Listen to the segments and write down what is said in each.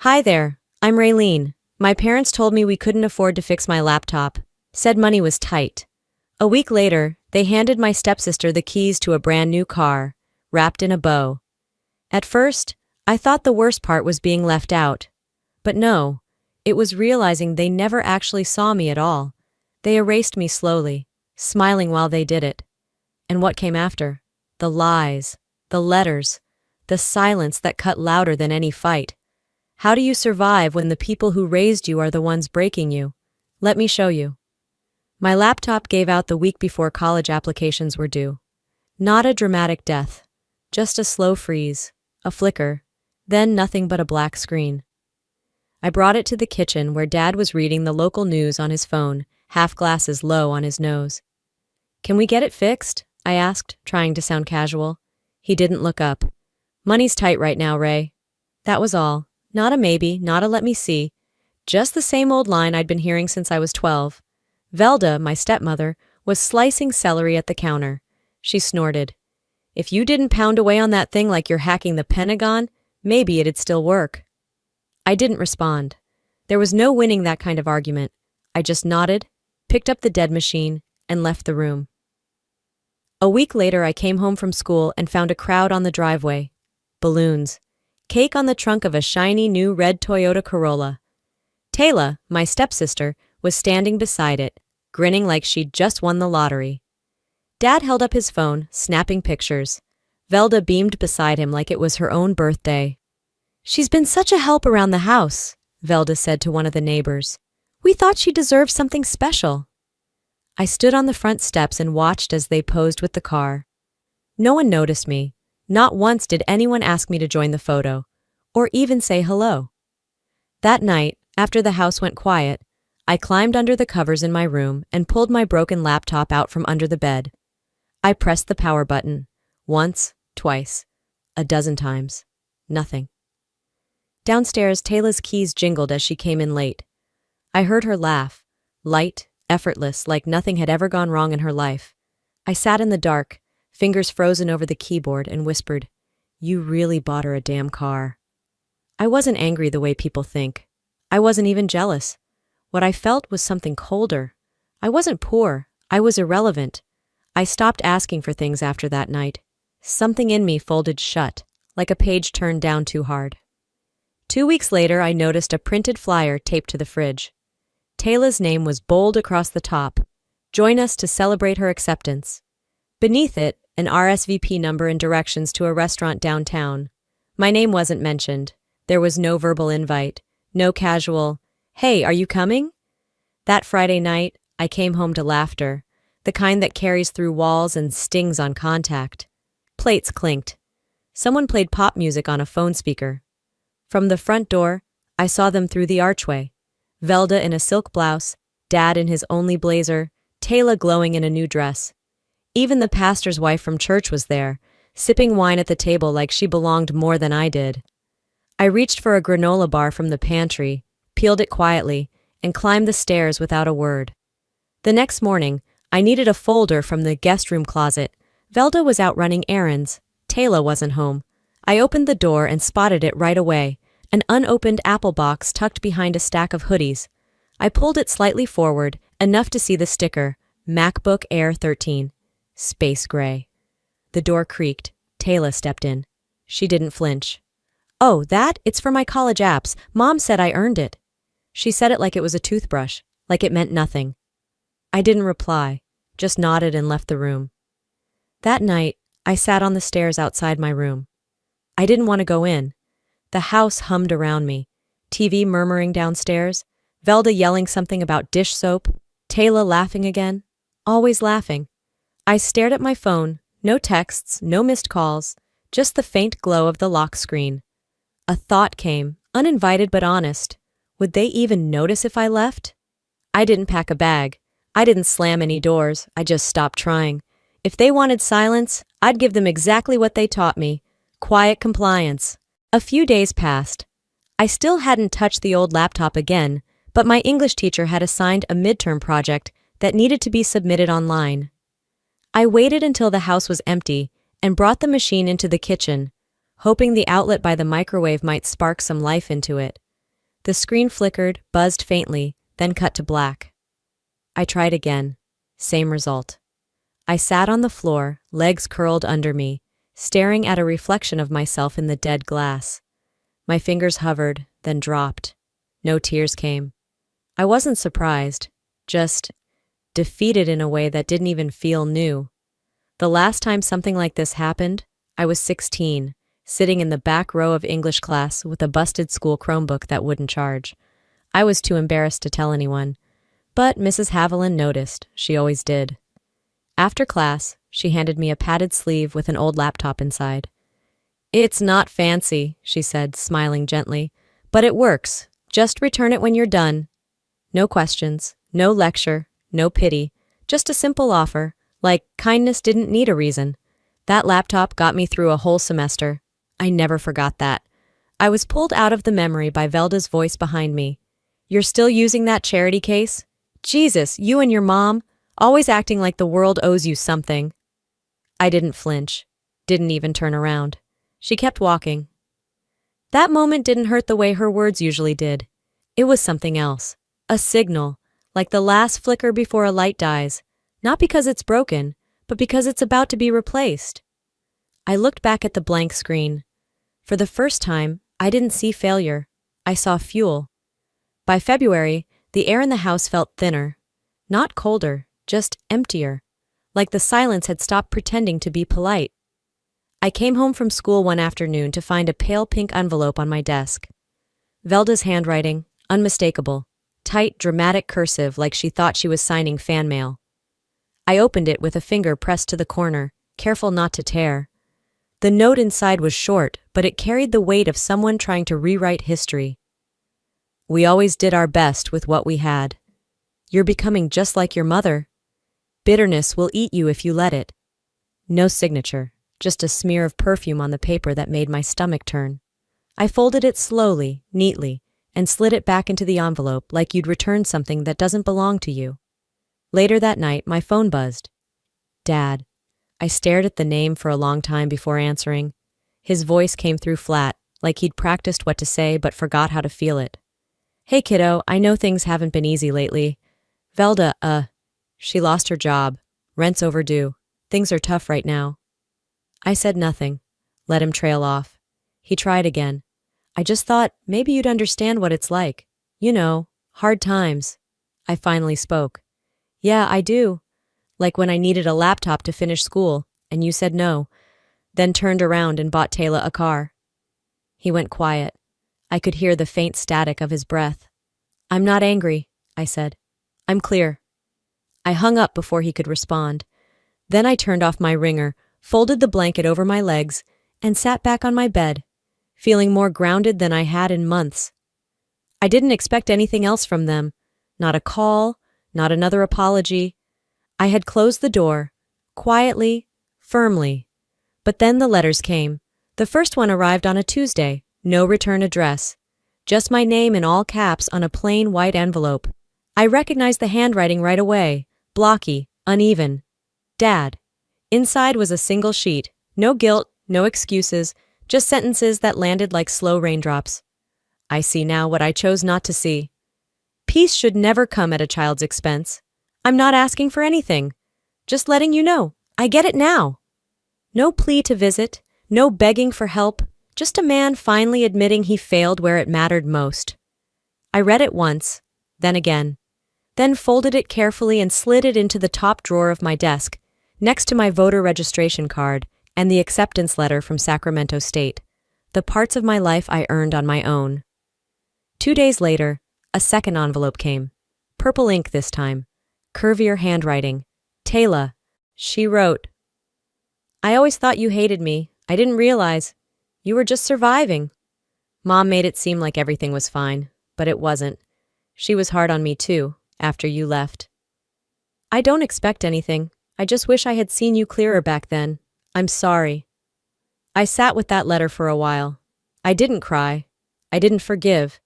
Hi there, I'm Raylene. My parents told me we couldn't afford to fix my laptop, said money was tight. A week later, they handed my stepsister the keys to a brand new car, wrapped in a bow. At first, I thought the worst part was being left out. But no, it was realizing they never actually saw me at all. They erased me slowly, smiling while they did it. And what came after? The lies, the letters, the silence that cut louder than any fight. How do you survive when the people who raised you are the ones breaking you? Let me show you. My laptop gave out the week before college applications were due. Not a dramatic death, just a slow freeze, a flicker, then nothing but a black screen. I brought it to the kitchen where Dad was reading the local news on his phone, half glasses low on his nose. Can we get it fixed? I asked, trying to sound casual. He didn't look up. Money's tight right now, Ray. That was all. Not a maybe, not a let me see. Just the same old line I'd been hearing since I was 12. Velda, my stepmother, was slicing celery at the counter. She snorted. If you didn't pound away on that thing like you're hacking the Pentagon, maybe it'd still work. I didn't respond. There was no winning that kind of argument. I just nodded, picked up the dead machine, and left the room. A week later, I came home from school and found a crowd on the driveway. Balloons. Cake on the trunk of a shiny new red Toyota Corolla. Taylor, my stepsister, was standing beside it, grinning like she'd just won the lottery. Dad held up his phone, snapping pictures. Velda beamed beside him like it was her own birthday. She's been such a help around the house, Velda said to one of the neighbors. We thought she deserved something special. I stood on the front steps and watched as they posed with the car. No one noticed me. Not once did anyone ask me to join the photo, or even say hello. That night, after the house went quiet, I climbed under the covers in my room and pulled my broken laptop out from under the bed. I pressed the power button. Once, twice, a dozen times. Nothing. Downstairs, Taylor's keys jingled as she came in late. I heard her laugh, light, effortless, like nothing had ever gone wrong in her life. I sat in the dark, fingers frozen over the keyboard, and whispered, "You really bought her a damn car." I wasn't angry the way people think. I wasn't even jealous. What I felt was something colder. I wasn't poor. I was irrelevant. I stopped asking for things after that night. Something in me folded shut, like a page turned down too hard. 2 weeks later, I noticed a printed flyer taped to the fridge. Taylor's name was bold across the top. Join us to celebrate her acceptance. Beneath it, an RSVP number and directions to a restaurant downtown. My name wasn't mentioned. There was no verbal invite, no casual, "Hey, are you coming?" That Friday night, I came home to laughter, the kind that carries through walls and stings on contact. Plates clinked. Someone played pop music on a phone speaker. From the front door, I saw them through the archway. Velda in a silk blouse, Dad in his only blazer, Taylor glowing in a new dress. Even the pastor's wife from church was there, sipping wine at the table like she belonged more than I did. I reached for a granola bar from the pantry, peeled it quietly, and climbed the stairs without a word. The next morning, I needed a folder from the guest room closet. Velda was out running errands. Taylor wasn't home. I opened the door and spotted it right away, an unopened apple box tucked behind a stack of hoodies. I pulled it slightly forward, enough to see the sticker, MacBook Air 13. Space gray. The door creaked. Taylor stepped in. She didn't flinch. "Oh, it's for my college apps. Mom said I earned it." She said it like it was a toothbrush, like it meant nothing. I didn't reply, just nodded and left the room. That night, I sat on the stairs outside my room. I didn't want to go in. The house hummed around me, TV murmuring downstairs, Velda yelling something about dish soap, Taylor laughing again, always laughing. I stared at my phone, no texts, no missed calls, just the faint glow of the lock screen. A thought came, uninvited but honest. Would they even notice if I left? I didn't pack a bag. I didn't slam any doors. I just stopped trying. If they wanted silence, I'd give them exactly what they taught me. Quiet compliance. A few days passed. I still hadn't touched the old laptop again, but my English teacher had assigned a midterm project that needed to be submitted online. I waited until the house was empty and brought the machine into the kitchen, hoping the outlet by the microwave might spark some life into it. The screen flickered, buzzed faintly, then cut to black. I tried again. Same result. I sat on the floor, legs curled under me, staring at a reflection of myself in the dead glass. My fingers hovered, then dropped. No tears came. I wasn't surprised, just defeated in a way that didn't even feel new. The last time something like this happened, I was 16, sitting in the back row of English class with a busted school Chromebook that wouldn't charge. I was too embarrassed to tell anyone, but Mrs. Haviland noticed. She always did. After class, she handed me a padded sleeve with an old laptop inside. "It's not fancy," she said, smiling gently, "but it works. Just return it when you're done." No questions, no lecture, no pity, just a simple offer, like kindness didn't need a reason. That laptop got me through a whole semester. I never forgot that. I was pulled out of the memory by Velda's voice behind me. "You're still using that charity case? Jesus, you and your mom, always acting like the world owes you something." I didn't flinch, didn't even turn around. She kept walking. That moment didn't hurt the way her words usually did. It was something else, a signal, like the last flicker before a light dies, not because it's broken, but because it's about to be replaced. I looked back at the blank screen. For the first time, I didn't see failure. I saw fuel. By February, the air in the house felt thinner. Not colder, just emptier. Like the silence had stopped pretending to be polite. I came home from school one afternoon to find a pale pink envelope on my desk. Velda's handwriting, unmistakable. Tight, dramatic cursive like she thought she was signing fan mail. I opened it with a finger pressed to the corner, careful not to tear. The note inside was short, but it carried the weight of someone trying to rewrite history. "We always did our best with what we had. You're becoming just like your mother. Bitterness will eat you if you let it." No signature, just a smear of perfume on the paper that made my stomach turn. I folded it slowly, neatly, and slid it back into the envelope like you'd return something that doesn't belong to you. Later that night, my phone buzzed. Dad. I stared at the name for a long time before answering. His voice came through flat, like he'd practiced what to say but forgot how to feel it. "Hey kiddo, I know things haven't been easy lately. Velda, she lost her job. Rent's overdue. Things are tough right now." I said nothing, let him trail off. He tried again. "I just thought maybe you'd understand what it's like. You know, hard times." I finally spoke. "Yeah, I do. Like when I needed a laptop to finish school, and you said no, then turned around and bought Taylor a car." He went quiet. I could hear the faint static of his breath. "I'm not angry," I said. "I'm clear." I hung up before he could respond. Then I turned off my ringer, folded the blanket over my legs, and sat back on my bed, feeling more grounded than I had in months. I didn't expect anything else from them. Not a call, not another apology. I had closed the door, quietly, firmly. But then the letters came. The first one arrived on a Tuesday, no return address. Just my name in all caps on a plain white envelope. I recognized the handwriting right away, blocky, uneven. Dad. Inside was a single sheet, no guilt, no excuses, just sentences that landed like slow raindrops. I see now what I chose not to see. Peace should never come at a child's expense. I'm not asking for anything. Just letting you know, I get it now. No plea to visit, no begging for help, just a man finally admitting he failed where it mattered most. I read it once, then again, then folded it carefully and slid it into the top drawer of my desk, next to my voter registration card and the acceptance letter from Sacramento State, the parts of my life I earned on my own. 2 days later, a second envelope came. Purple ink this time. Curvier handwriting. "Taylor," she wrote. "I always thought you hated me. I didn't realize. You were just surviving." Mom made it seem like everything was fine, but it wasn't. She was hard on me too, after you left. "I don't expect anything. I just wish I had seen you clearer back then. I'm sorry." I sat with that letter for a while. I didn't cry. I didn't forgive.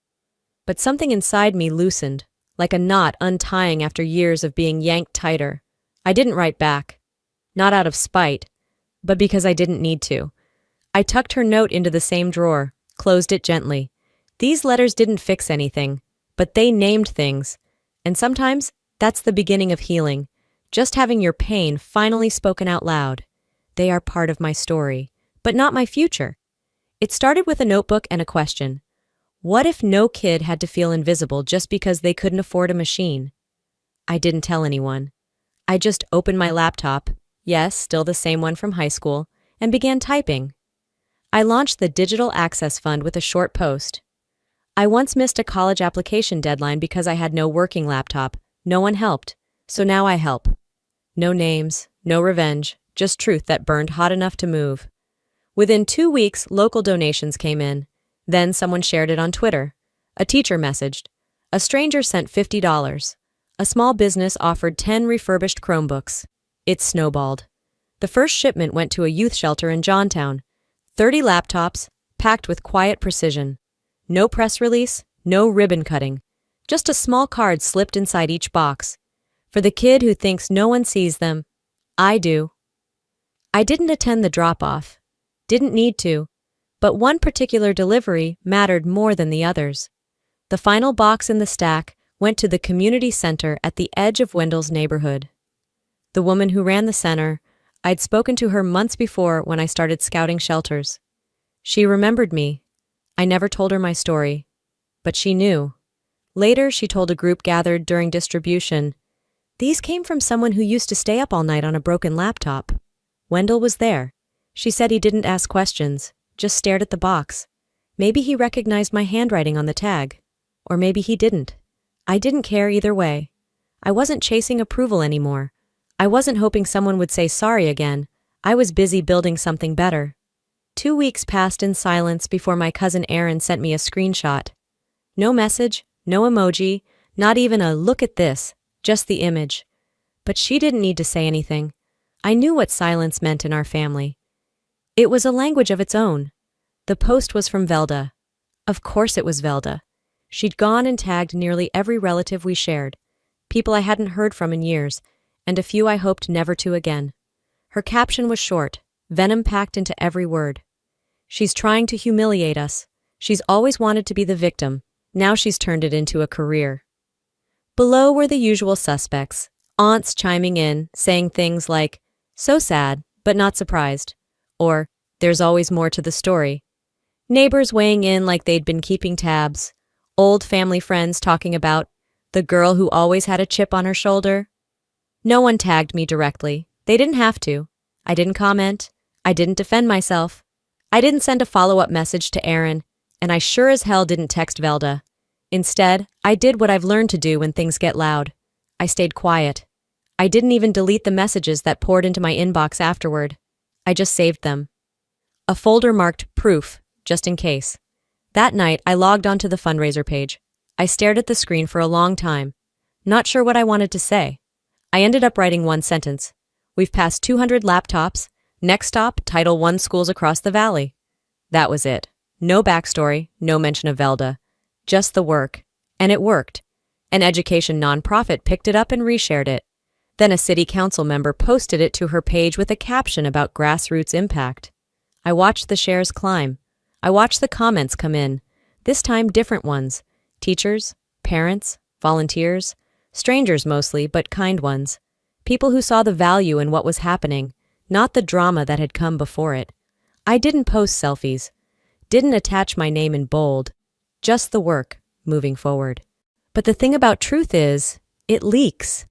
But something inside me loosened, like a knot untying after years of being yanked tighter. I didn't write back. Not out of spite, but because I didn't need to. I tucked her note into the same drawer, closed it gently, These letters didn't fix anything, but they named things. And sometimes, that's the beginning of healing. Just having your pain finally spoken out loud. They are part of my story, but not my future. It started with a notebook and a question. What if no kid had to feel invisible just because they couldn't afford a machine? I didn't tell anyone. I just opened my laptop, yes, still the same one from high school, and began typing. I launched the Digital Access Fund with a short post. I once missed a college application deadline because I had no working laptop. No one helped, so now I help. No names, no revenge, just truth that burned hot enough to move. Within 2 weeks, local donations came in. Then someone shared it on Twitter. A teacher messaged. A stranger sent $50. A small business offered 10 refurbished Chromebooks. It snowballed. The first shipment went to a youth shelter in Johntown. 30 laptops, packed with quiet precision. No press release, no ribbon cutting. Just a small card slipped inside each box. For the kid who thinks no one sees them, I do. I didn't attend the drop-off. Didn't need to. But one particular delivery mattered more than the others. The final box in the stack went to the community center at the edge of Wendell's neighborhood. The woman who ran the center, I'd spoken to her months before when I started scouting shelters. She remembered me. I never told her my story, but she knew. Later, she told a group gathered during distribution, "These came from someone who used to stay up all night on a broken laptop." Wendell was there. She said he didn't ask questions, just stared at the box. Maybe he recognized my handwriting on the tag. Or maybe he didn't. I didn't care either way. I wasn't chasing approval anymore. I wasn't hoping someone would say sorry again. I was busy building something better. 2 weeks passed in silence before my cousin Aaron sent me a screenshot. No message, no emoji, not even a "look at this," just the image. But she didn't need to say anything. I knew what silence meant in our family. It was a language of its own. The post was from Velda. Of course it was Velda. She'd gone and tagged nearly every relative we shared, people I hadn't heard from in years, and a few I hoped never to again. Her caption was short, venom packed into every word. She's trying to humiliate us. She's always wanted to be the victim. Now she's turned it into a career. Below were the usual suspects, aunts chiming in, saying things like, "So sad, but not surprised," or "There's always more to the story." Neighbors weighing in like they'd been keeping tabs. Old family friends talking about the girl who always had a chip on her shoulder. No one tagged me directly. They didn't have to. I didn't comment. I didn't defend myself. I didn't send a follow-up message to Aaron, and I sure as hell didn't text Velda. Instead, I did what I've learned to do when things get loud. I stayed quiet. I didn't even delete the messages that poured into my inbox afterward. I just saved them. A folder marked "Proof," just in case. That night, I logged onto the fundraiser page. I stared at the screen for a long time, not sure what I wanted to say. I ended up writing one sentence. "We've passed 200 laptops. Next stop, Title I schools across the valley." That was it. No backstory, no mention of Velda. Just the work. And it worked. An education nonprofit picked it up and reshared it. Then a city council member posted it to her page with a caption about grassroots impact. I watched the shares climb. I watched the comments come in, this time different ones. Teachers, parents, volunteers, strangers mostly, but kind ones. People who saw the value in what was happening, not the drama that had come before it. I didn't post selfies, didn't attach my name in bold, just the work, moving forward. But the thing about truth is, it leaks.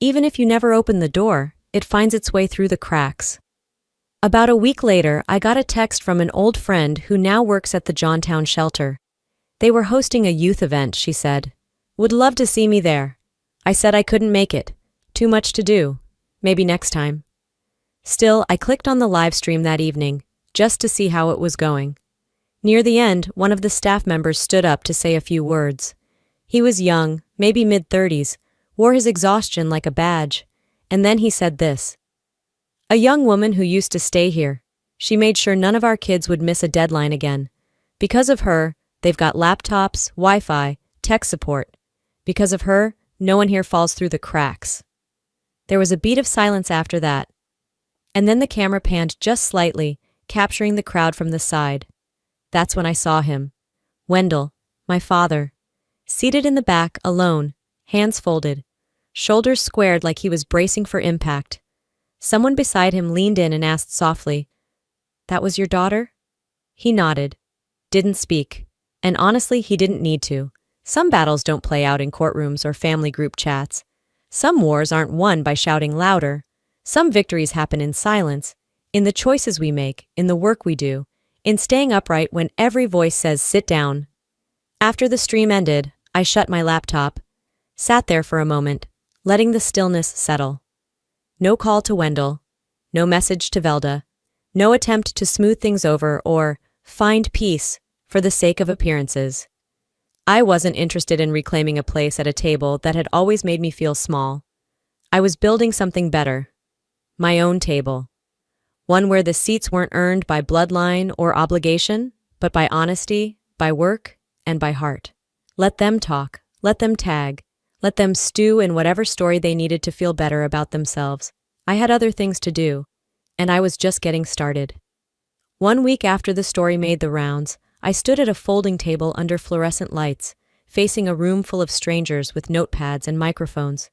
Even if you never open the door, it finds its way through the cracks. About a week later, I got a text from an old friend who now works at the Johntown shelter. They were hosting a youth event, she said. "Would love to see me there." I said I couldn't make it. Too much to do. Maybe next time. Still, I clicked on the live stream that evening, just to see how it was going. Near the end, one of the staff members stood up to say a few words. He was young, maybe mid-30s, wore his exhaustion like a badge, and then he said this. "A young woman who used to stay here. She made sure none of our kids would miss a deadline again. Because of her, they've got laptops, Wi-Fi, tech support. Because of her, no one here falls through the cracks." There was a beat of silence after that. And then the camera panned just slightly, capturing the crowd from the side. That's when I saw him. Wendell, My father. Seated in the back, alone, hands folded, shoulders squared like he was bracing for impact. Someone beside him leaned in and asked softly, "That was your daughter?" He nodded. Didn't speak. And honestly, he didn't need to. Some battles don't play out in courtrooms or family group chats. Some wars aren't won by shouting louder. Some victories happen in silence, in the choices we make, in the work we do, in staying upright when every voice says sit down. After the stream ended, I shut my laptop, sat there for a moment, letting the stillness settle. No call to Wendell, no message to Velda, no attempt to smooth things over or find peace for the sake of appearances. I wasn't interested in reclaiming a place at a table that had always made me feel small. I was building something better. My own table. One where the seats weren't earned by bloodline or obligation, but by honesty, by work, and by heart. Let them talk, let them tag, let them stew in whatever story they needed to feel better about themselves. I had other things to do, and I was just getting started. 1 week after the story made the rounds, I stood at a folding table under fluorescent lights, facing a room full of strangers with notepads and microphones.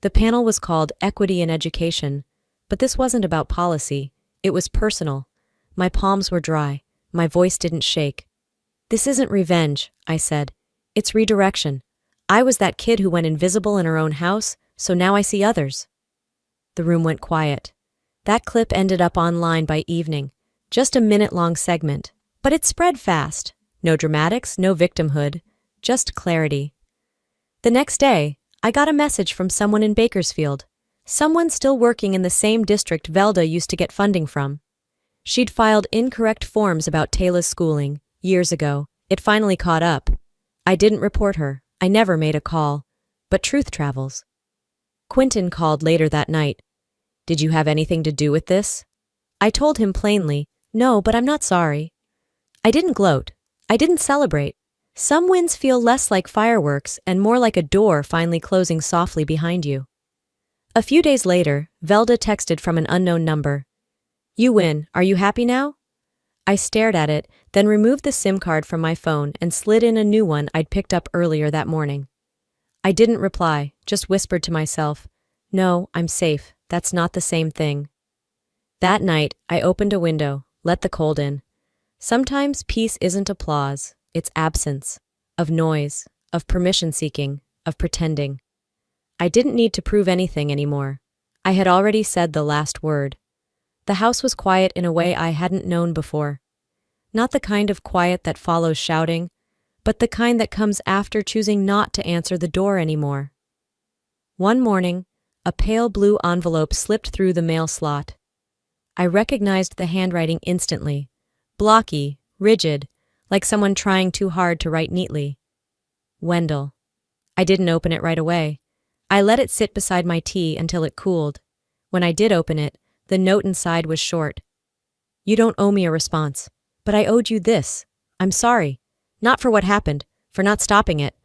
The panel was called Equity in Education, but this wasn't about policy. It was personal. My palms were dry. My voice didn't shake. "This isn't revenge," I said. "It's redirection. I was that kid who went invisible in her own house, so now I see others." The room went quiet. That clip ended up online by evening. Just a minute-long segment. But it spread fast. No dramatics, no victimhood, just clarity. The next day, I got a message from someone in Bakersfield. Someone still working in the same district Velda used to get funding from. She'd filed incorrect forms about Taylor's schooling, years ago. It finally caught up. I didn't report her. I never made a call. But truth travels. Quentin called later that night. "Did you have anything to do with this?" I told him plainly, "No, but I'm not sorry." I didn't gloat. I didn't celebrate. Some wins feel less like fireworks and more like a door finally closing softly behind you. A few days later, Velda texted from an unknown number. "You win. Are you happy now?" I stared at it, then removed the SIM card from my phone and slid in a new one I'd picked up earlier that morning. I didn't reply, just whispered to myself, "No, I'm safe. That's not the same thing." That night, I opened a window, let the cold in. Sometimes peace isn't applause, it's absence, of noise, of permission-seeking, of pretending. I didn't need to prove anything anymore. I had already said the last word. The house was quiet in a way I hadn't known before. Not the kind of quiet that follows shouting, but the kind that comes after choosing not to answer the door anymore. One morning, a pale blue envelope slipped through the mail slot. I recognized the handwriting instantly. Blocky, rigid, like someone trying too hard to write neatly. Wendell. I didn't open it right away. I let it sit beside my tea until it cooled. When I did open it, the note inside was short. "You don't owe me a response, but I owed you this. I'm sorry. Not for what happened, for not stopping it."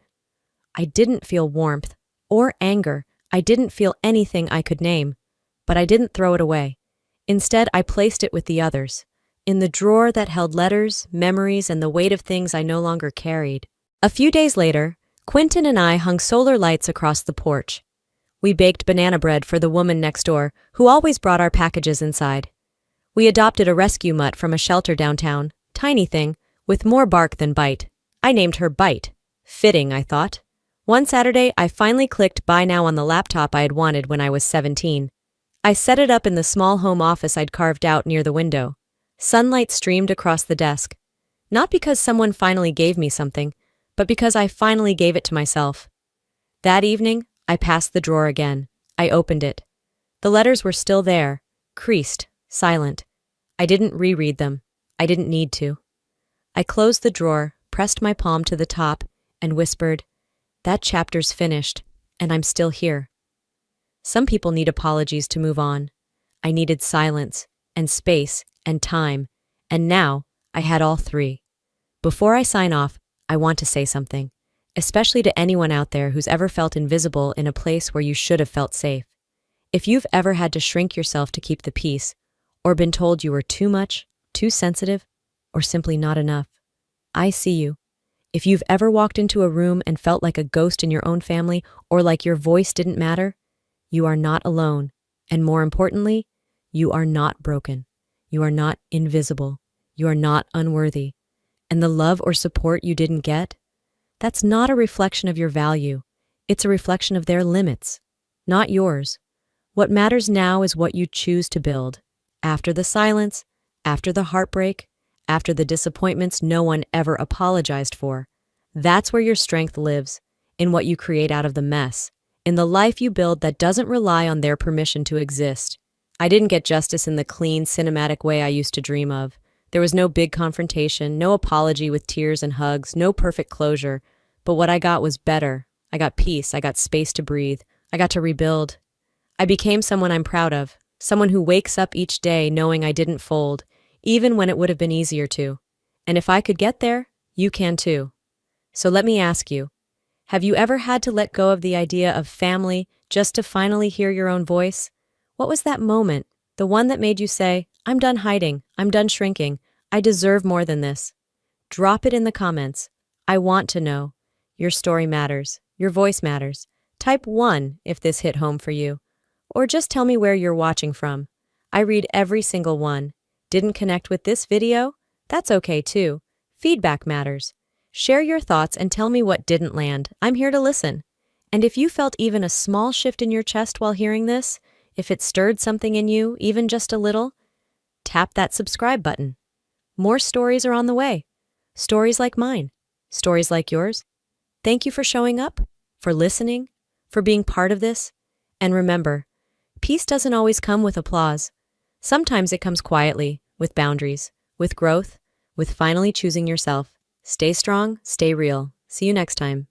I didn't feel warmth or anger. I didn't feel anything I could name, but I didn't throw it away. Instead, I placed it with the others. In the drawer that held letters, memories, and the weight of things I no longer carried. A few days later, Quentin and I hung solar lights across the porch. We baked banana bread for the woman next door, who always brought our packages inside. We adopted a rescue mutt from a shelter downtown, tiny thing, with more bark than bite. I named her Bite. Fitting, I thought. One Saturday, I finally clicked buy now on the laptop I had wanted when I was 17. I set it up in the small home office I'd carved out near the window. Sunlight streamed across the desk. Not because someone finally gave me something, but because I finally gave it to myself. That evening, I passed the drawer again. I opened it. The letters were still there, creased, silent. I didn't reread them. I didn't need to. I closed the drawer, pressed my palm to the top, and whispered, "That chapter's finished, and I'm still here." Some people need apologies to move on. I needed silence, and space, and time, and now I had all three. Before I sign off, I want to say something, especially to anyone out there who's ever felt invisible in a place where you should have felt safe. If you've ever had to shrink yourself to keep the peace, or been told you were too much, too sensitive, or simply not enough, I see you. If you've ever walked into a room and felt like a ghost in your own family or like your voice didn't matter, you are not alone. And more importantly, you are not broken. You are not invisible. You are not unworthy. And the love or support you didn't get, that's not a reflection of your value. It's a reflection of their limits, not yours. What matters now is what you choose to build. After the silence, after the heartbreak, after the disappointments no one ever apologized for. That's where your strength lives, in what you create out of the mess, in the life you build that doesn't rely on their permission to exist. I didn't get justice in the clean, cinematic way I used to dream of. There was no big confrontation, no apology with tears and hugs, no perfect closure. But what I got was better. I got peace, I got space to breathe, I got to rebuild. I became someone I'm proud of, someone who wakes up each day knowing I didn't fold, even when it would have been easier to. And if I could get there, you can too. So let me ask you, have you ever had to let go of the idea of family just to finally hear your own voice? What was that moment, the one that made you say, I'm done hiding, I'm done shrinking, I deserve more than this? Drop it in the comments. I want to know. Your story matters. Your voice matters. Type 1 if this hit home for you. Or just tell me where you're watching from. I read every single one. Didn't connect with this video? That's okay too. Feedback matters. Share your thoughts and tell me what didn't land. I'm here to listen. And if you felt even a small shift in your chest while hearing this, if it stirred something in you, even just a little, tap that subscribe button. More stories are on the way. Stories like mine. Stories like yours. Thank you for showing up, for listening, for being part of this. And remember, peace doesn't always come with applause. Sometimes it comes quietly, with boundaries, with growth, with finally choosing yourself. Stay strong, stay real. See you next time.